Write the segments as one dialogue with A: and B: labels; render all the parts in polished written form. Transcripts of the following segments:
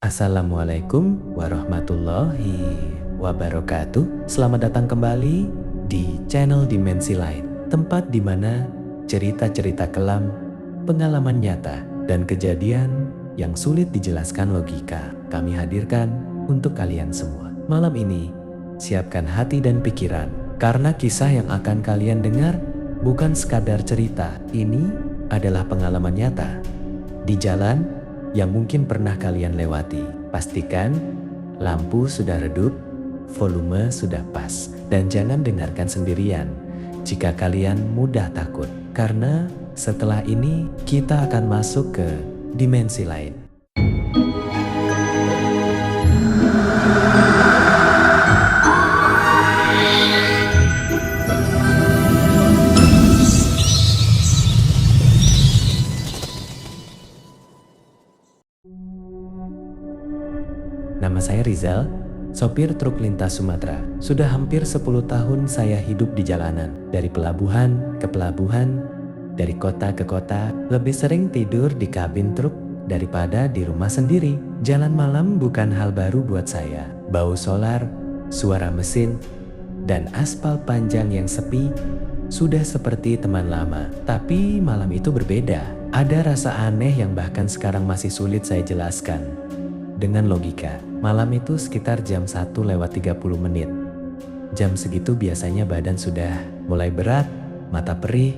A: Assalamualaikum warahmatullahi wabarakatuh. Selamat datang kembali di channel Dimensi Lain, tempat di mana cerita-cerita kelam, pengalaman nyata, dan kejadian yang sulit dijelaskan logika kami hadirkan untuk kalian semua. Malam ini, siapkan hati dan pikiran, karena kisah yang akan kalian dengar bukan sekadar cerita. Ini adalah pengalaman nyata di jalan yang mungkin pernah kalian lewati. Pastikan lampu sudah redup, volume sudah pas, dan jangan dengarkan sendirian jika kalian mudah takut. Karena setelah ini kita akan masuk ke dimensi lain. Nama saya Rizal, sopir truk lintas Sumatera. Sudah hampir 10 tahun saya hidup di jalanan. Dari pelabuhan ke pelabuhan, dari kota ke kota. Lebih sering tidur di kabin truk daripada di rumah sendiri. Jalan malam bukan hal baru buat saya. Bau solar, suara mesin, dan aspal panjang yang sepi sudah seperti teman lama. Tapi malam itu berbeda. Ada rasa aneh yang bahkan sekarang masih sulit saya jelaskan dengan logika. Malam itu sekitar jam 1:30. Jam segitu biasanya badan sudah mulai berat, mata perih,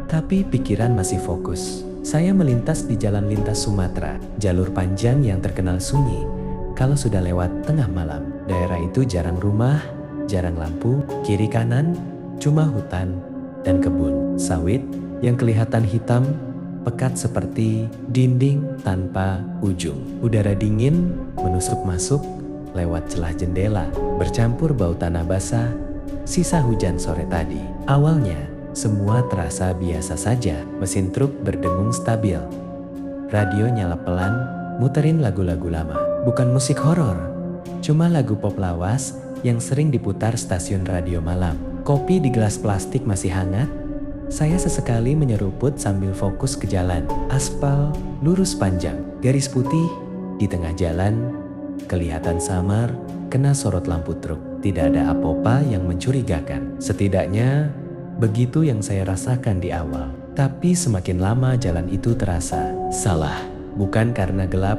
A: tapi pikiran masih fokus. Saya melintas di jalan lintas Sumatera, jalur panjang yang terkenal sunyi kalau sudah lewat tengah malam. Daerah itu jarang rumah, jarang lampu, kiri kanan cuma hutan dan kebun sawit yang kelihatan hitam pekat seperti dinding tanpa ujung. Udara dingin menusuk masuk lewat celah jendela, bercampur bau tanah basah, sisa hujan sore tadi. Awalnya, semua terasa biasa saja. Mesin truk berdengung stabil. Radio nyala pelan, muterin lagu-lagu lama. Bukan musik horor, cuma lagu pop lawas yang sering diputar stasiun radio malam. Kopi di gelas plastik masih hangat. Saya sesekali menyeruput sambil fokus ke jalan. Aspal lurus panjang, garis putih di tengah jalan kelihatan samar kena sorot lampu truk. Tidak ada apa-apa yang mencurigakan. Setidaknya begitu yang saya rasakan di awal. Tapi semakin lama jalan itu terasa salah. Bukan karena gelap,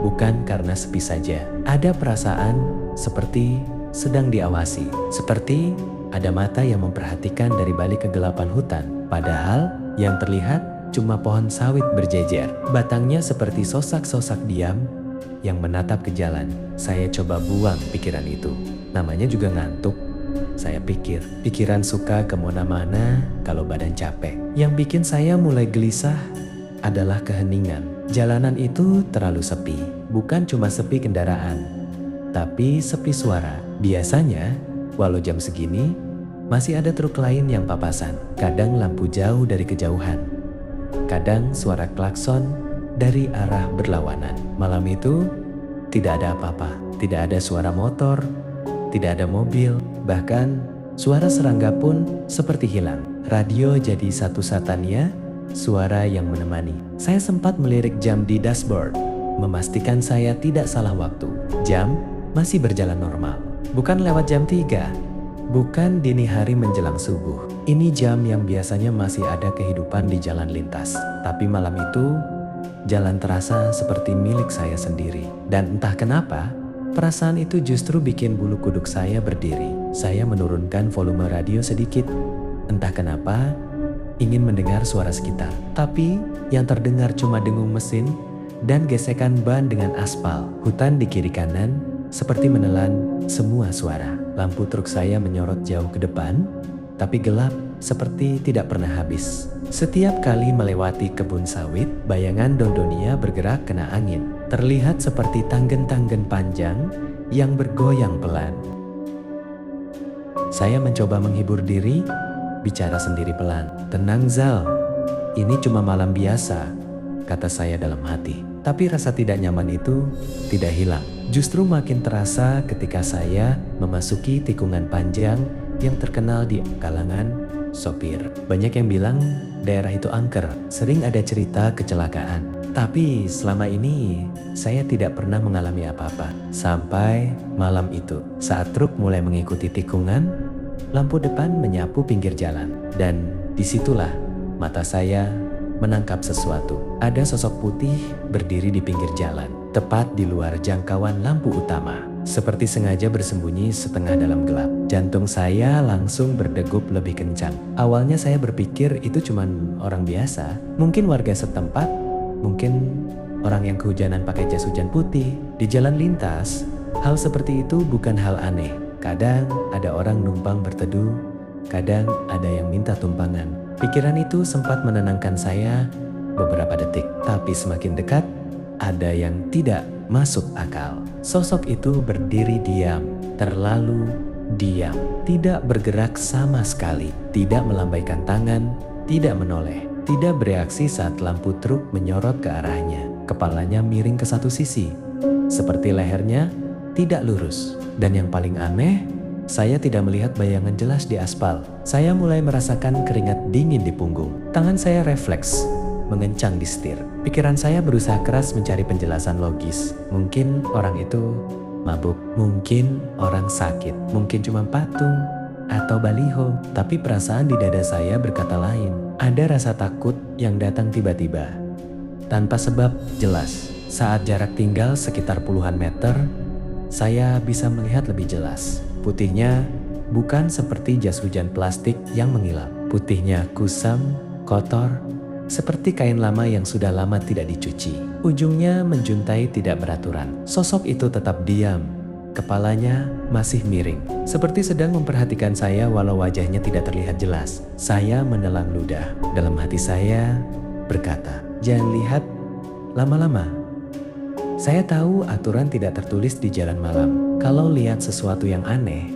A: bukan karena sepi saja. Ada perasaan seperti sedang diawasi, seperti ada mata yang memperhatikan dari balik kegelapan hutan. Padahal yang terlihat cuma pohon sawit berjejer. Batangnya seperti sosak-sosak diam yang menatap ke jalan. Saya coba buang pikiran itu. Namanya juga ngantuk. Saya pikir, pikiran suka kemana-mana kalau badan capek. Yang bikin saya mulai gelisah adalah keheningan. Jalanan itu terlalu sepi. Bukan cuma sepi kendaraan, tapi sepi suara. Biasanya, walau jam segini, masih ada truk lain yang papasan. Kadang lampu jauh dari kejauhan. Kadang suara klakson dari arah berlawanan. Malam itu, tidak ada apa-apa. Tidak ada suara motor, tidak ada mobil. Bahkan, suara serangga pun seperti hilang. Radio jadi satu-satunya suara yang menemani. Saya sempat melirik jam di dashboard, memastikan saya tidak salah waktu. Jam masih berjalan normal. Bukan lewat jam 3. Bukan dini hari menjelang subuh. Ini jam yang biasanya masih ada kehidupan di jalan lintas. Tapi malam itu, jalan terasa seperti milik saya sendiri. Dan entah kenapa, perasaan itu justru bikin bulu kuduk saya berdiri. Saya menurunkan volume radio sedikit. Entah kenapa, ingin mendengar suara sekitar. Tapi yang terdengar cuma dengung mesin dan gesekan ban dengan aspal. Hutan di kiri kanan seperti menelan semua suara. Lampu truk saya menyorot jauh ke depan, tapi gelap seperti tidak pernah habis. Setiap kali melewati kebun sawit, bayangan Dondonia bergerak kena angin. Terlihat seperti tanggen-tanggen panjang yang bergoyang pelan. Saya mencoba menghibur diri, bicara sendiri pelan. "Tenang Zal, ini cuma malam biasa," kata saya dalam hati. Tapi rasa tidak nyaman itu tidak hilang. Justru makin terasa ketika saya memasuki tikungan panjang yang terkenal di kalangan sopir. Banyak yang bilang daerah itu angker, sering ada cerita kecelakaan. Tapi selama ini saya tidak pernah mengalami apa-apa. Sampai malam itu, saat truk mulai mengikuti tikungan, lampu depan menyapu pinggir jalan. Dan disitulah mata saya menangkap sesuatu. Ada sosok putih berdiri di pinggir jalan, tepat di luar jangkauan lampu utama. Seperti sengaja bersembunyi setengah dalam gelap. Jantung saya langsung berdegup lebih kencang. Awalnya saya berpikir itu cuma orang biasa, mungkin warga setempat, mungkin orang yang kehujanan pakai jas hujan putih. Di jalan lintas, hal seperti itu bukan hal aneh. Kadang ada orang numpang berteduh, kadang ada yang minta tumpangan. Pikiran itu sempat menenangkan saya beberapa detik, tapi semakin dekat, ada yang tidak masuk akal. Sosok itu berdiri diam, terlalu diam, tidak bergerak sama sekali, tidak melambaikan tangan, tidak menoleh, tidak bereaksi saat lampu truk menyorot ke arahnya. Kepalanya miring ke satu sisi, seperti lehernya tidak lurus. Dan yang paling aneh, saya tidak melihat bayangan jelas di aspal. Saya mulai merasakan keringat dingin di punggung. Tangan saya refleks mengencang di setir. Pikiran saya berusaha keras mencari penjelasan logis. Mungkin orang itu mabuk, mungkin orang sakit, mungkin cuma patung atau baliho. Tapi perasaan di dada saya berkata lain. Ada rasa takut yang datang tiba-tiba, tanpa sebab jelas. Saat jarak tinggal sekitar puluhan meter, saya bisa melihat lebih jelas. Putihnya bukan seperti jas hujan plastik yang mengilap. Putihnya kusam, kotor, seperti kain lama yang sudah lama tidak dicuci. Ujungnya menjuntai tidak beraturan. Sosok itu tetap diam. Kepalanya masih miring, seperti sedang memperhatikan saya walau wajahnya tidak terlihat jelas. Saya menelan ludah. Dalam hati saya berkata, "Jangan lihat lama-lama." Saya tahu aturan tidak tertulis di jalan malam. Kalau lihat sesuatu yang aneh,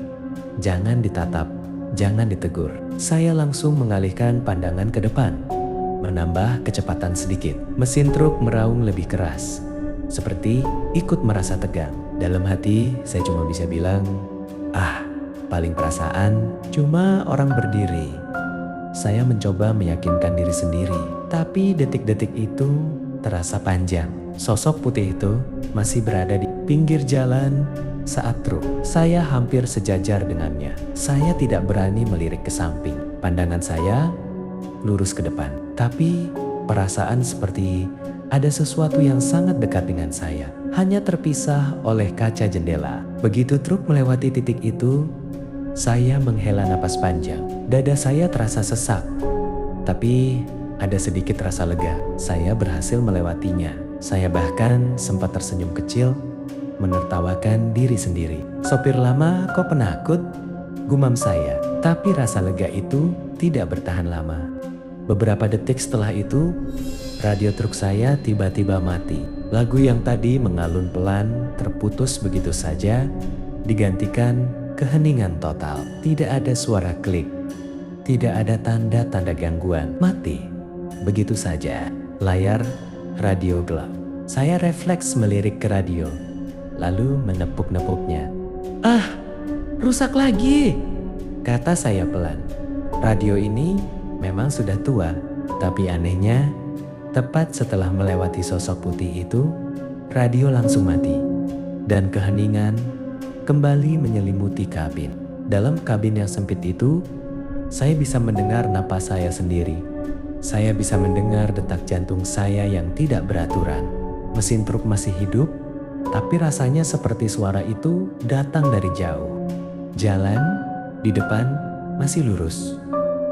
A: jangan ditatap, jangan ditegur. Saya langsung mengalihkan pandangan ke depan, menambah kecepatan sedikit. Mesin truk meraung lebih keras, seperti ikut merasa tegang. Dalam hati saya cuma bisa bilang, paling perasaan cuma orang berdiri. Saya mencoba meyakinkan diri sendiri, tapi detik-detik itu terasa panjang. Sosok putih itu masih berada di pinggir jalan saat truk. Saya hampir sejajar dengannya. Saya tidak berani melirik ke samping. Pandangan saya lurus ke depan. Tapi perasaan seperti ada sesuatu yang sangat dekat dengan saya. Hanya terpisah oleh kaca jendela. Begitu truk melewati titik itu, saya menghela napas panjang. Dada saya terasa sesak. Tapi ada sedikit rasa lega. Saya berhasil melewatinya. Saya bahkan sempat tersenyum kecil, menertawakan diri sendiri. "Sopir lama kok penakut?" gumam saya. Tapi rasa lega itu tidak bertahan lama. Beberapa detik setelah itu, radio truk saya tiba-tiba mati. Lagu yang tadi mengalun pelan terputus begitu saja, digantikan keheningan total. Tidak ada suara klik, tidak ada tanda-tanda gangguan. Mati begitu saja. Layar radio gelap. Saya refleks melirik ke radio, lalu menepuk-nepuknya. Rusak lagi, kata saya pelan. Radio ini memang sudah tua, tapi anehnya, tepat setelah melewati sosok putih itu, radio langsung mati. Dan keheningan kembali menyelimuti kabin. Dalam kabin yang sempit itu, saya bisa mendengar napas saya sendiri. Saya bisa mendengar detak jantung saya yang tidak beraturan. Mesin truk masih hidup, tapi rasanya seperti suara itu datang dari jauh. Jalan di depan masih lurus,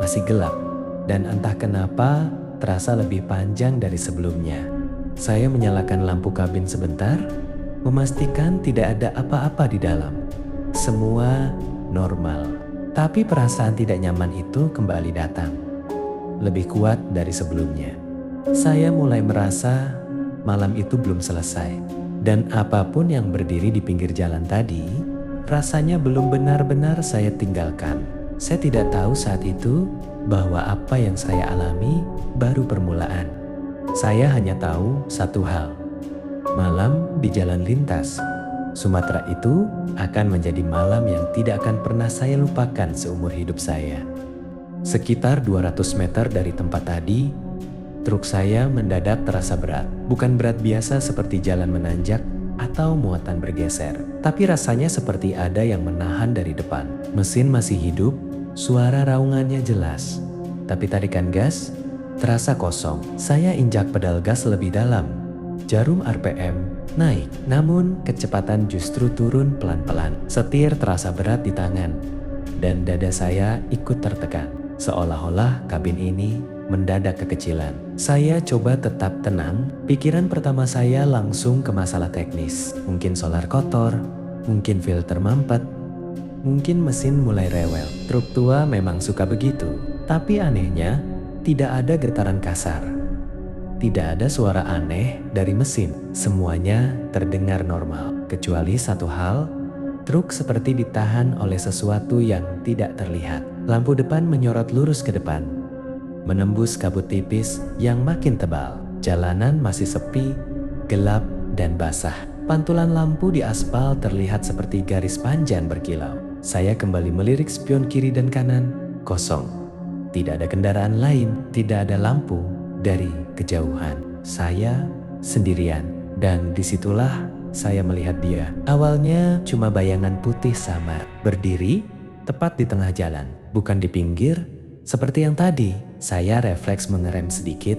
A: masih gelap, dan entah kenapa terasa lebih panjang dari sebelumnya. Saya menyalakan lampu kabin sebentar, memastikan tidak ada apa-apa di dalam. Semua normal, tapi perasaan tidak nyaman itu kembali datang. Lebih kuat dari sebelumnya. Saya mulai merasa malam itu belum selesai. Dan apapun yang berdiri di pinggir jalan tadi, rasanya belum benar-benar saya tinggalkan. Saya tidak tahu saat itu bahwa apa yang saya alami baru permulaan. Saya hanya tahu satu hal. Malam di jalan lintas Sumatera itu akan menjadi malam yang tidak akan pernah saya lupakan seumur hidup saya. Sekitar 200 meter dari tempat tadi, Truk saya mendadak terasa berat. Bukan berat biasa seperti jalan menanjak atau muatan bergeser, tapi rasanya seperti ada yang menahan dari depan. Mesin masih hidup, suara raungannya jelas, tapi tarikan gas terasa kosong. Saya injak pedal gas lebih dalam. Jarum RPM naik, namun kecepatan justru turun pelan-pelan. Setir terasa berat di tangan, dan dada saya ikut tertekan. Seolah-olah kabin ini mendadak kekecilan. Saya coba tetap tenang. Pikiran pertama saya langsung ke masalah teknis. Mungkin solar kotor, mungkin filter mampet, mungkin mesin mulai rewel. Truk tua memang suka begitu. Tapi anehnya, tidak ada getaran kasar. Tidak ada suara aneh dari mesin. Semuanya terdengar normal. Kecuali satu hal, truk seperti ditahan oleh sesuatu yang tidak terlihat. Lampu depan menyorot lurus ke depan, menembus kabut tipis yang makin tebal. Jalanan masih sepi, gelap, dan basah. Pantulan lampu di aspal terlihat seperti garis panjang berkilau. Saya kembali melirik spion kiri dan kanan, kosong. Tidak ada kendaraan lain, tidak ada lampu dari kejauhan. Saya sendirian, dan disitulah saya melihat dia. Awalnya cuma bayangan putih samar, berdiri tepat di tengah jalan, bukan di pinggir. Seperti yang tadi, saya refleks mengerem sedikit,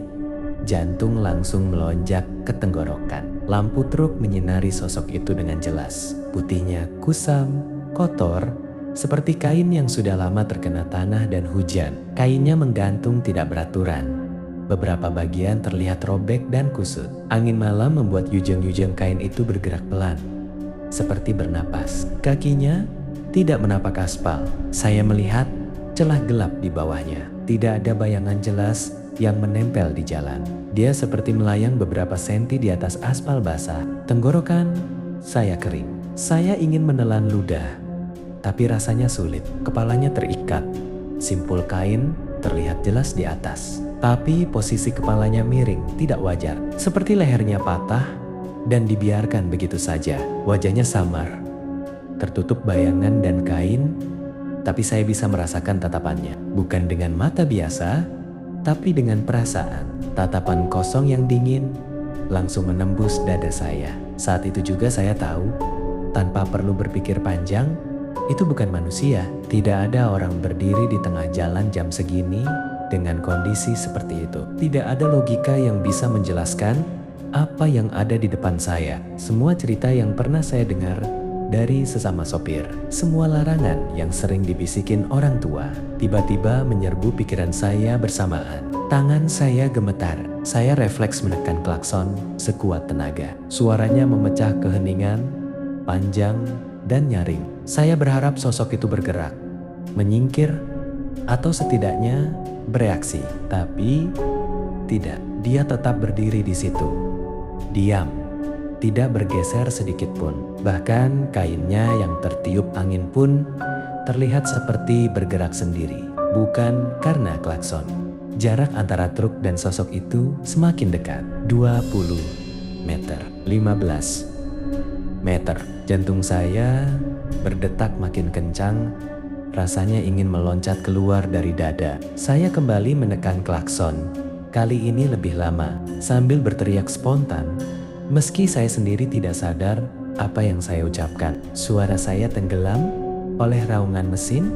A: jantung langsung melonjak ke tenggorokan. Lampu truk menyinari sosok itu dengan jelas. Putihnya kusam, kotor, seperti kain yang sudah lama terkena tanah dan hujan. Kainnya menggantung tidak beraturan. Beberapa bagian terlihat robek dan kusut. Angin malam membuat yujeng-yujeng kain itu bergerak pelan, seperti bernapas. Kakinya tidak menapak aspal. Saya melihat celah gelap di bawahnya. Tidak ada bayangan jelas yang menempel di jalan. Dia seperti melayang beberapa senti di atas aspal basah. Tenggorokan saya kering. Saya ingin menelan ludah, tapi rasanya sulit. Kepalanya terikat. Simpul kain terlihat jelas di atas, tapi posisi kepalanya miring, tidak wajar. Seperti lehernya patah dan dibiarkan begitu saja. Wajahnya samar, tertutup bayangan dan kain, tapi saya bisa merasakan tatapannya. Bukan dengan mata biasa, tapi dengan perasaan. Tatapan kosong yang dingin langsung menembus dada saya. Saat itu juga saya tahu, tanpa perlu berpikir panjang, itu bukan manusia. Tidak ada orang berdiri di tengah jalan jam segini dengan kondisi seperti itu. Tidak ada logika yang bisa menjelaskan apa yang ada di depan saya. Semua cerita yang pernah saya dengar dari sesama sopir, semua larangan yang sering dibisikin orang tua, tiba-tiba menyerbu pikiran saya bersamaan. Tangan saya gemetar. Saya refleks menekan klakson sekuat tenaga. Suaranya memecah keheningan, panjang dan nyaring. Saya berharap sosok itu bergerak, menyingkir, atau setidaknya bereaksi. Tapi tidak. Dia tetap berdiri di situ, diam, tidak bergeser sedikit pun. Bahkan kainnya yang tertiup angin pun terlihat seperti bergerak sendiri. Bukan karena klakson. Jarak antara truk dan sosok itu semakin dekat. 20 meter, 15 meter. Jantung saya berdetak makin kencang. Rasanya ingin meloncat keluar dari dada. Saya kembali menekan klakson. Kali ini lebih lama, sambil berteriak spontan. Meski saya sendiri tidak sadar apa yang saya ucapkan. Suara saya tenggelam oleh raungan mesin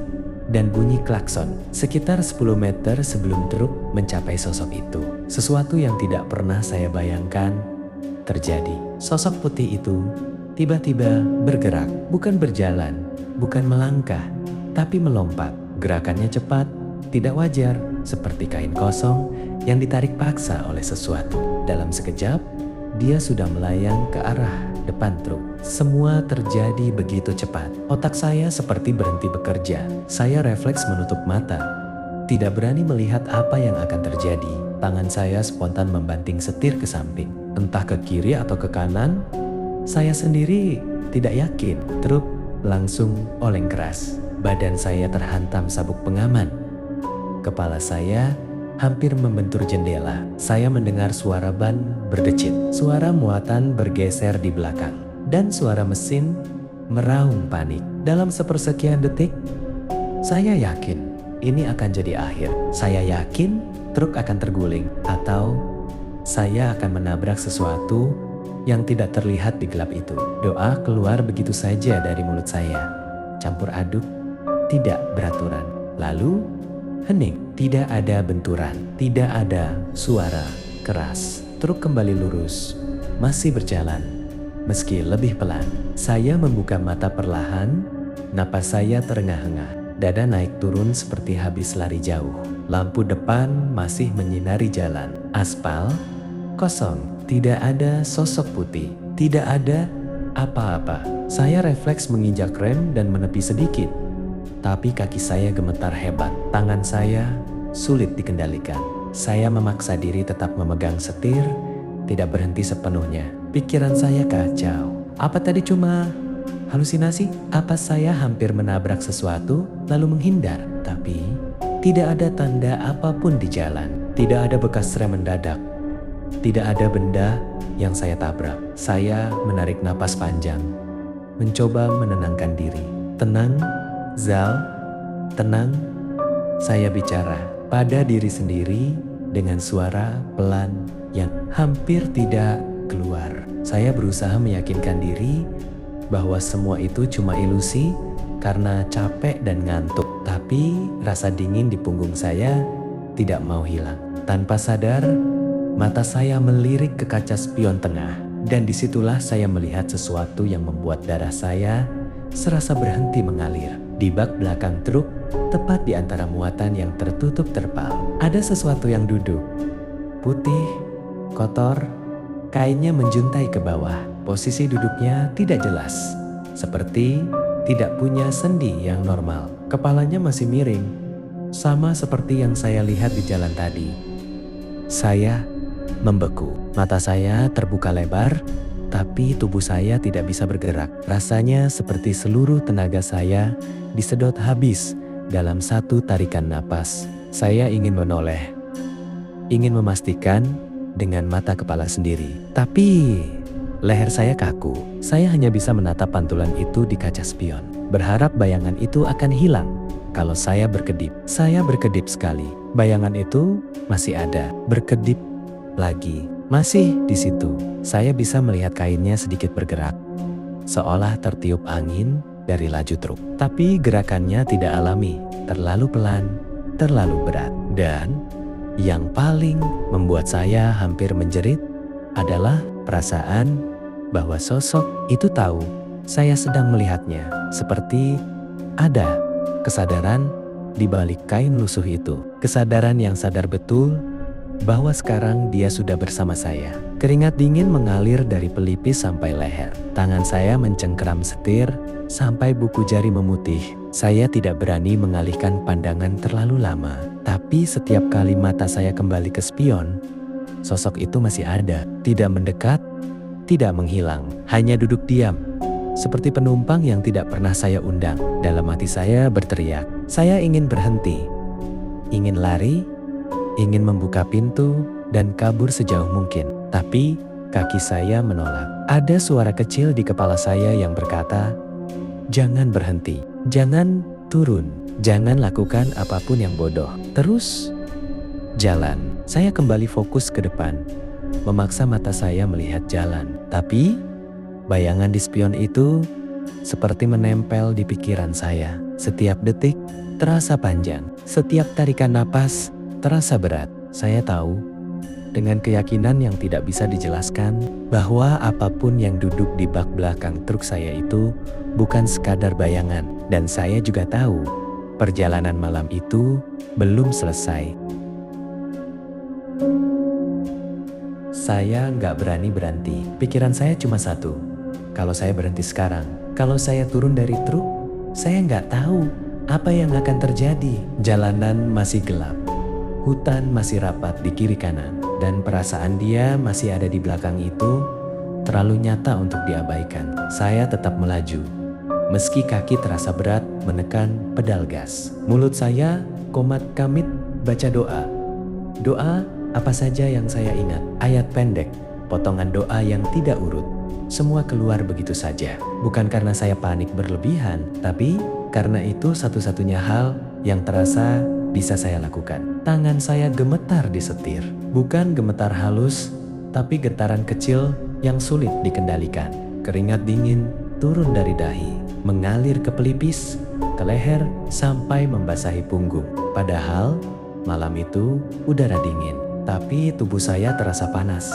A: dan bunyi klakson. Sekitar 10 meter sebelum truk mencapai sosok itu, sesuatu yang tidak pernah saya bayangkan terjadi. Sosok putih itu tiba-tiba bergerak, bukan berjalan, bukan melangkah, tapi melompat. Gerakannya cepat, tidak wajar, seperti kain kosong yang ditarik paksa oleh sesuatu. Dalam sekejap, dia sudah melayang ke arah depan truk. Semua terjadi begitu cepat. Otak saya seperti berhenti bekerja. Saya refleks menutup mata, tidak berani melihat apa yang akan terjadi. Tangan saya spontan membanting setir ke samping, entah ke kiri atau ke kanan. Saya sendiri tidak yakin. Truk langsung oleng keras. Badan saya terhantam sabuk pengaman. Kepala saya hampir membentur jendela. Saya mendengar suara ban berdecit, suara muatan bergeser di belakang, dan suara mesin meraung panik. Dalam sepersekian detik, saya yakin ini akan jadi akhir. Saya yakin truk akan terguling, atau saya akan menabrak sesuatu yang tidak terlihat di gelap itu. Doa keluar begitu saja dari mulut saya, campur aduk, tidak beraturan. Lalu hening, tidak ada benturan, tidak ada suara keras. Truk kembali lurus, masih berjalan, meski lebih pelan. Saya membuka mata perlahan, napas saya terengah-engah, dada naik turun seperti habis lari jauh. Lampu depan masih menyinari jalan. Aspal kosong, tidak ada sosok putih, tidak ada apa-apa. Saya refleks menginjak rem dan menepi sedikit. Tapi kaki saya gemetar hebat, tangan saya sulit dikendalikan. Saya memaksa diri tetap memegang setir, tidak berhenti sepenuhnya. Pikiran saya kacau. Apa tadi cuma halusinasi? Apa saya hampir menabrak sesuatu lalu menghindar? Tapi tidak ada tanda apapun di jalan. Tidak ada bekas rem mendadak. Tidak ada benda yang saya tabrak. Saya menarik napas panjang, mencoba menenangkan diri. Tenang, Zal, tenang. Saya bicara pada diri sendiri dengan suara pelan yang hampir tidak keluar. Saya berusaha meyakinkan diri bahwa semua itu cuma ilusi karena capek dan ngantuk. Tapi rasa dingin di punggung saya tidak mau hilang. Tanpa sadar, mata saya melirik ke kaca spion tengah, dan disitulah saya melihat sesuatu yang membuat darah saya serasa berhenti mengalir. Di bak belakang truk, tepat di antara muatan yang tertutup terpal, ada sesuatu yang duduk. Putih, kotor, kainnya menjuntai ke bawah. Posisi duduknya tidak jelas, seperti tidak punya sendi yang normal. Kepalanya masih miring, sama seperti yang saya lihat di jalan tadi. Saya membeku. Mata saya terbuka lebar, tapi tubuh saya tidak bisa bergerak. Rasanya seperti seluruh tenaga saya disedot habis dalam satu tarikan napas. Saya ingin menoleh, ingin memastikan dengan mata kepala sendiri. Tapi leher saya kaku. Saya hanya bisa menatap pantulan itu di kaca spion, berharap bayangan itu akan hilang kalau saya berkedip. Saya berkedip sekali. Bayangan itu masih ada, berkedip lagi. Masih di situ. Saya bisa melihat kainnya sedikit bergerak, seolah tertiup angin dari laju truk. Tapi gerakannya tidak alami, terlalu pelan, terlalu berat. Dan yang paling membuat saya hampir menjerit adalah perasaan bahwa sosok itu tahu saya sedang melihatnya. Seperti ada kesadaran di balik kain lusuh itu. Kesadaran yang sadar betul bahwa sekarang dia sudah bersama saya. Keringat dingin mengalir dari pelipis sampai leher. Tangan saya mencengkeram setir sampai buku jari memutih. Saya tidak berani mengalihkan pandangan terlalu lama. Tapi setiap kali mata saya kembali ke spion, sosok itu masih ada. Tidak mendekat, tidak menghilang. Hanya duduk diam, seperti penumpang yang tidak pernah saya undang. Dalam hati saya berteriak. Saya ingin berhenti, ingin lari, ingin membuka pintu dan kabur sejauh mungkin. Tapi kaki saya menolak. Ada suara kecil di kepala saya yang berkata, "Jangan berhenti, jangan turun, jangan lakukan apapun yang bodoh. Terus jalan." Saya kembali fokus ke depan, memaksa mata saya melihat jalan. Tapi bayangan di spion itu seperti menempel di pikiran saya. Setiap detik terasa panjang, setiap tarikan napas terasa berat. Saya tahu dengan keyakinan yang tidak bisa dijelaskan bahwa apapun yang duduk di bak belakang truk saya itu bukan sekadar bayangan. Dan saya juga tahu perjalanan malam itu belum selesai. Saya nggak berani berhenti. Pikiran saya cuma satu. Kalau saya berhenti sekarang, kalau saya turun dari truk, saya nggak tahu apa yang akan terjadi. Jalanan masih gelap. Hutan masih rapat di kiri kanan, dan perasaan dia masih ada di belakang itu terlalu nyata untuk diabaikan. Saya tetap melaju, meski kaki terasa berat menekan pedal gas. Mulut saya komat kamit baca doa. Doa apa saja yang saya ingat, ayat pendek, potongan doa yang tidak urut. Semua keluar begitu saja. Bukan karena saya panik berlebihan, tapi karena itu satu-satunya hal yang terasa bisa saya lakukan. Tangan saya gemetar di setir. Bukan gemetar halus, tapi getaran kecil yang sulit dikendalikan. Keringat dingin turun dari dahi, mengalir ke pelipis, ke leher, sampai membasahi punggung. Padahal malam itu udara dingin, tapi tubuh saya terasa panas.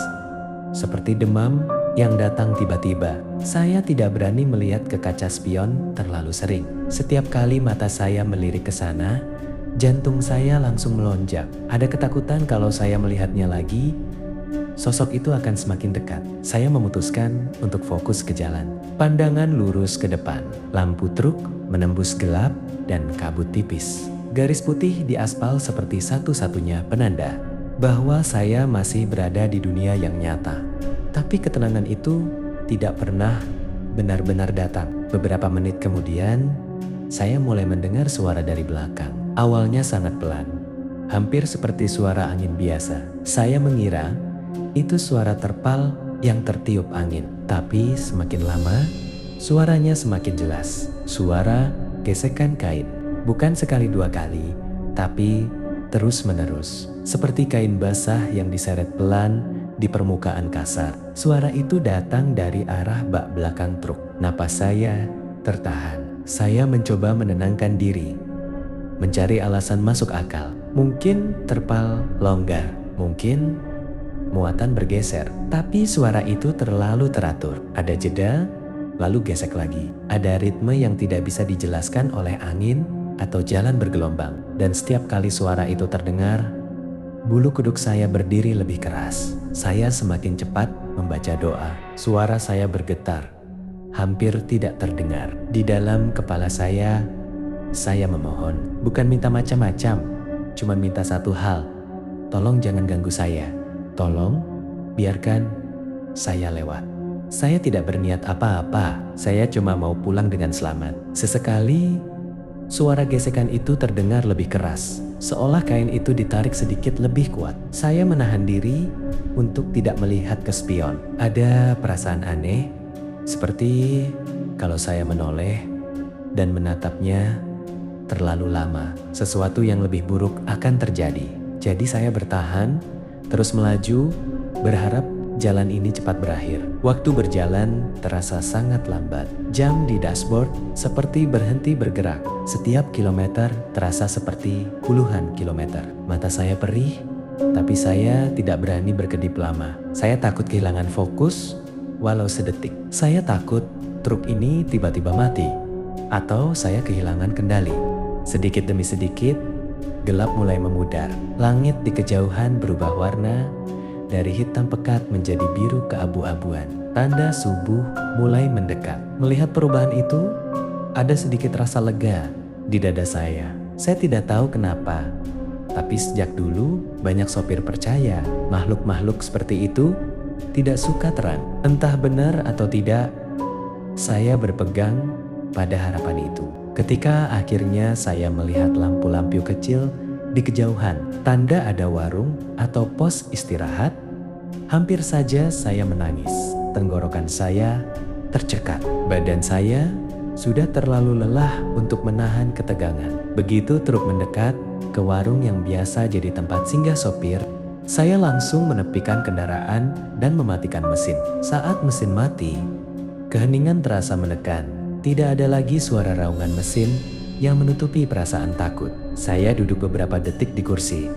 A: Seperti demam yang datang tiba-tiba. Saya tidak berani melihat ke kaca spion terlalu sering. Setiap kali mata saya melirik ke sana, jantung saya langsung melonjak. Ada ketakutan kalau saya melihatnya lagi, sosok itu akan semakin dekat. Saya memutuskan untuk fokus ke jalan. Pandangan lurus ke depan. Lampu truk menembus gelap dan kabut tipis. Garis putih di aspal seperti satu-satunya penanda bahwa saya masih berada di dunia yang nyata. Tapi ketenangan itu tidak pernah benar-benar datang. Beberapa menit kemudian, saya mulai mendengar suara dari belakang. Awalnya sangat pelan, hampir seperti suara angin biasa. Saya mengira itu suara terpal yang tertiup angin. Tapi semakin lama, suaranya semakin jelas. Suara gesekan kain. Bukan sekali dua kali, tapi terus-menerus. Seperti kain basah yang diseret pelan di permukaan kasar. Suara itu datang dari arah bak belakang truk. Napas saya tertahan. Saya mencoba menenangkan diri, mencari alasan masuk akal. Mungkin terpal longgar, mungkin muatan bergeser. Tapi suara itu terlalu teratur. Ada jeda, lalu gesek lagi. Ada ritme yang tidak bisa dijelaskan oleh angin atau jalan bergelombang. Dan setiap kali suara itu terdengar, bulu kuduk saya berdiri lebih keras. Saya semakin cepat membaca doa. Suara saya bergetar, hampir tidak terdengar. Di dalam kepala saya memohon. Bukan minta macam-macam, cuma minta satu hal. Tolong jangan ganggu saya. Tolong biarkan saya lewat. Saya tidak berniat apa-apa. Saya cuma mau pulang dengan selamat. Sesekali suara gesekan itu terdengar lebih keras, seolah kain itu ditarik sedikit lebih kuat. Saya menahan diri untuk tidak melihat ke spion. Ada perasaan aneh, seperti kalau saya menoleh dan menatapnya terlalu lama, sesuatu yang lebih buruk akan terjadi. Jadi saya bertahan, terus melaju, berharap jalan ini cepat berakhir. Waktu berjalan terasa sangat lambat. Jam di dashboard seperti berhenti bergerak. Setiap kilometer terasa seperti puluhan kilometer. Mata saya perih, tapi saya tidak berani berkedip lama. Saya takut kehilangan fokus walau sedetik. Saya takut truk ini tiba-tiba mati, atau saya kehilangan kendali. Sedikit demi sedikit, gelap mulai memudar. Langit di kejauhan berubah warna, dari hitam pekat menjadi biru keabu-abuan. Tanda subuh mulai mendekat. Melihat perubahan itu, ada sedikit rasa lega di dada saya. Saya tidak tahu kenapa, tapi sejak dulu banyak sopir percaya makhluk-makhluk seperti itu tidak suka terang. Entah benar atau tidak, saya berpegang pada harapan itu. Ketika akhirnya saya melihat lampu-lampu kecil di kejauhan, tanda ada warung atau pos istirahat, hampir saja saya menangis. Tenggorokan saya tercekat. Badan saya sudah terlalu lelah untuk menahan ketegangan. Begitu truk mendekat ke warung yang biasa jadi tempat singgah sopir, saya langsung menepikan kendaraan dan mematikan mesin. Saat mesin mati, keheningan terasa menekan. Tidak ada lagi suara raungan mesin yang menutupi perasaan takut. Saya duduk beberapa detik di kursi,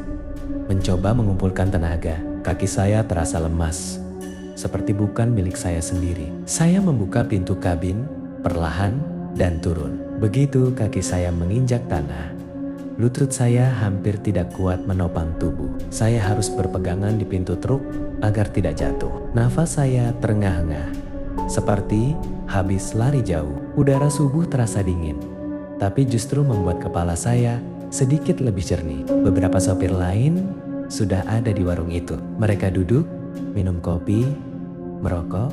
A: mencoba mengumpulkan tenaga. Kaki saya terasa lemas, seperti bukan milik saya sendiri. Saya membuka pintu kabin perlahan dan turun. Begitu kaki saya menginjak tanah, lutut saya hampir tidak kuat menopang tubuh. Saya harus berpegangan di pintu truk agar tidak jatuh. Nafas saya terengah-engah, seperti habis lari jauh. Udara subuh terasa dingin, tapi justru membuat kepala saya sedikit lebih jernih. Beberapa sopir lain sudah ada di warung itu. Mereka duduk, minum kopi, merokok,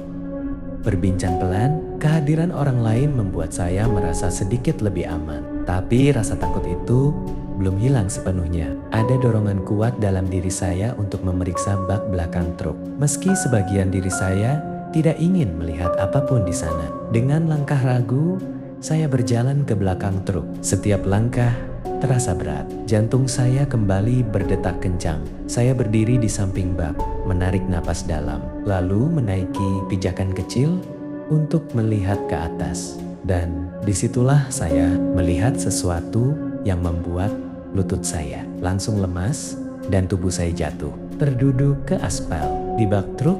A: berbincang pelan. Kehadiran orang lain membuat saya merasa sedikit lebih aman. Tapi rasa takut itu belum hilang sepenuhnya. Ada dorongan kuat dalam diri saya untuk memeriksa bak belakang truk. Meski sebagian diri saya tidak ingin melihat apapun di sana. Dengan langkah ragu, saya berjalan ke belakang truk. Setiap langkah terasa berat. Jantung saya kembali berdetak kencang. Saya berdiri di samping bak, menarik napas dalam, lalu menaiki pijakan kecil untuk melihat ke atas. Dan disitulah saya melihat sesuatu yang membuat lutut saya langsung lemas dan tubuh saya jatuh, terduduk ke aspal. Di bak truk,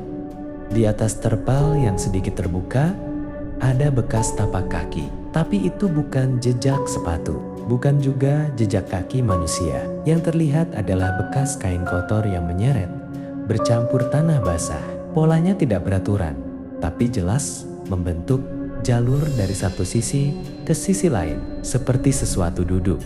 A: di atas terpal yang sedikit terbuka, ada bekas tapak kaki. Tapi itu bukan jejak sepatu, bukan juga jejak kaki manusia. Yang terlihat adalah bekas kain kotor yang menyeret, bercampur tanah basah. Polanya tidak beraturan, tapi jelas membentuk jalur dari satu sisi ke sisi lain, seperti sesuatu duduk,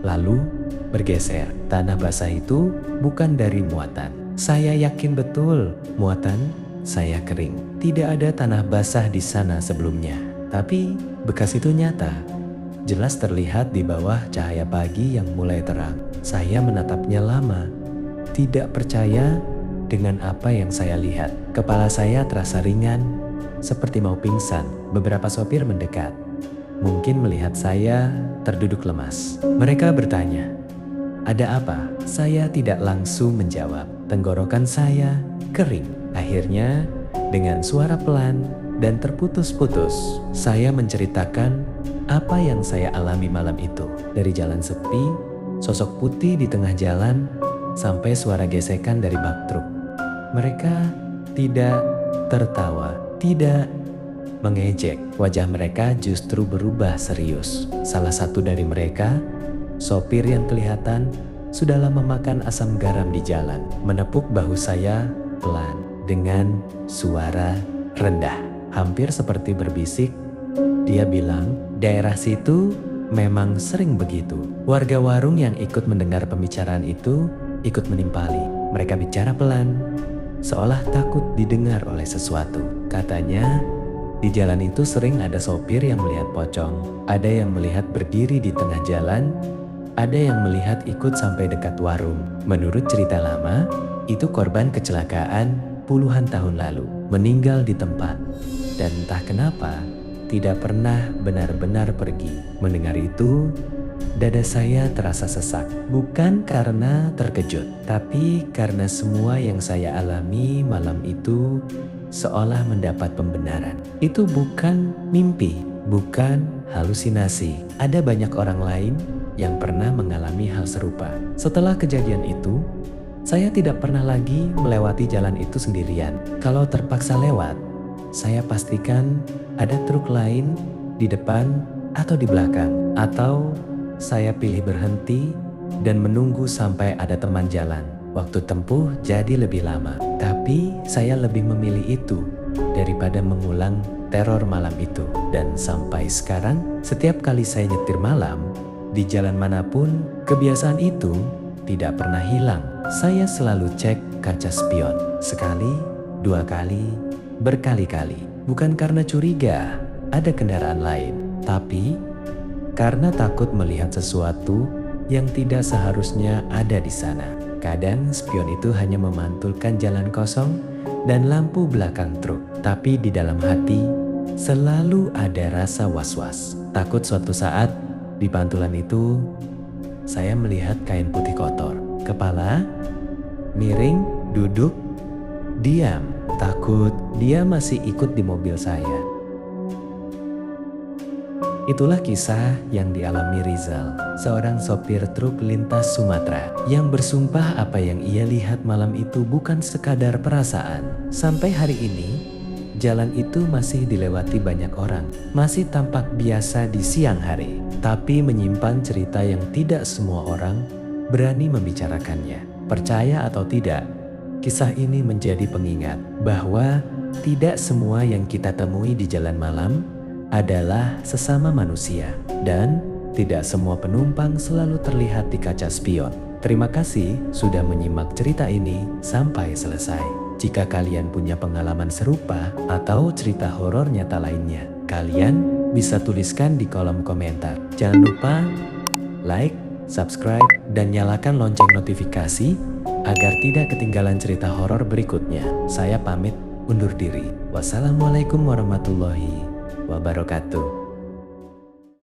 A: lalu bergeser. Tanah basah itu bukan dari muatan. Saya yakin betul muatan saya kering. Tidak ada tanah basah di sana sebelumnya. Tapi bekas itu nyata, jelas terlihat di bawah cahaya pagi yang mulai terang. Saya menatapnya lama, tidak percaya dengan apa yang saya lihat. Kepala saya terasa ringan, seperti mau pingsan. Beberapa sopir mendekat, mungkin melihat saya terduduk lemas. Mereka bertanya, "Ada apa?" Saya tidak langsung menjawab. Tenggorokan saya kering. Akhirnya, dengan suara pelan dan terputus-putus, saya menceritakan apa yang saya alami malam itu. Dari jalan sepi, sosok putih di tengah jalan, sampai suara gesekan dari bak truk. Mereka tidak tertawa, tidak mengejek. Wajah mereka justru berubah serius. Salah satu dari mereka, sopir yang kelihatan sudah lama makan asam garam di jalan, menepuk bahu saya pelan dengan suara rendah, hampir seperti berbisik. Dia bilang, "Daerah situ memang sering begitu." Warga warung yang ikut mendengar pembicaraan itu ikut menimpali. Mereka bicara pelan, seolah takut didengar oleh sesuatu. Katanya, di jalan itu sering ada sopir yang melihat pocong, ada yang melihat berdiri di tengah jalan, ada yang melihat ikut sampai dekat warung. Menurut cerita lama, itu korban kecelakaan puluhan tahun lalu, meninggal di tempat, dan entah kenapa tidak pernah benar-benar pergi. Mendengar itu, dada saya terasa sesak, bukan karena terkejut, tapi karena semua yang saya alami malam itu seolah mendapat pembenaran. Itu bukan mimpi, bukan halusinasi. Ada banyak orang lain yang pernah mengalami hal serupa. Setelah kejadian itu, saya tidak pernah lagi melewati jalan itu sendirian. Kalau terpaksa lewat, saya pastikan ada truk lain di depan atau di belakang. Atau saya pilih berhenti dan menunggu sampai ada teman jalan. Waktu tempuh jadi lebih lama. Tapi saya lebih memilih itu daripada mengulang teror malam itu. Dan sampai sekarang, setiap kali saya nyetir malam, di jalan manapun, kebiasaan itu tidak pernah hilang. Saya selalu cek kaca spion. Sekali, dua kali, berkali-kali. Bukan karena curiga ada kendaraan lain, tapi karena takut melihat sesuatu yang tidak seharusnya ada di sana. Kadang spion itu hanya memantulkan jalan kosong dan lampu belakang truk. Tapi di dalam hati selalu ada rasa was-was. Takut suatu saat di pantulan itu saya melihat kain putih kotor. Kepala miring, duduk, diam. Takut dia masih ikut di mobil saya. Itulah kisah yang dialami Rizal, seorang sopir truk lintas Sumatera, yang bersumpah apa yang ia lihat malam itu bukan sekadar perasaan. Sampai hari ini, jalan itu masih dilewati banyak orang, masih tampak biasa di siang hari, tapi menyimpan cerita yang tidak semua orang berani membicarakannya. Percaya atau tidak, kisah ini menjadi pengingat bahwa tidak semua yang kita temui di jalan malam adalah sesama manusia, dan tidak semua penumpang selalu terlihat di kaca spion. Terima kasih sudah menyimak cerita ini sampai selesai. Jika kalian punya pengalaman serupa atau cerita horor nyata lainnya, kalian bisa tuliskan di kolom komentar. Jangan lupa like, subscribe, dan nyalakan lonceng notifikasi agar tidak ketinggalan cerita horor berikutnya. Saya pamit undur diri. Wassalamualaikum warahmatullahi wabarakatuh.